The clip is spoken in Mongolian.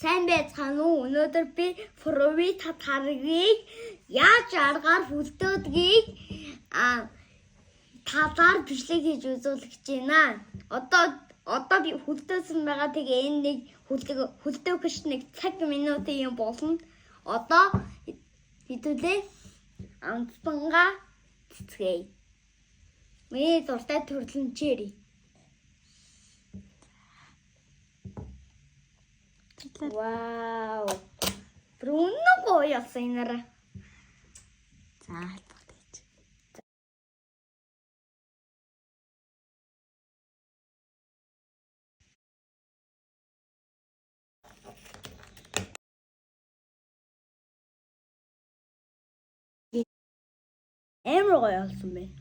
сайн байцгаана уу? Өнөөдөр би Фрови татхаргийг яаж аргаар хүлдөөдгийг талаар бичлэг хийж үзүүлж байна. Одоо би хүлдөөсөн байгаа. Тэгээ энэ нэг хүлдээх гэж нэг цаг минутын юм болно. Одоо хэдүүлээ амтанга цэцгээе. Миний дуртай төрлөн чери. Вау. Бруно гоё ясанара. За албатай. Амар гоё болсон бэ.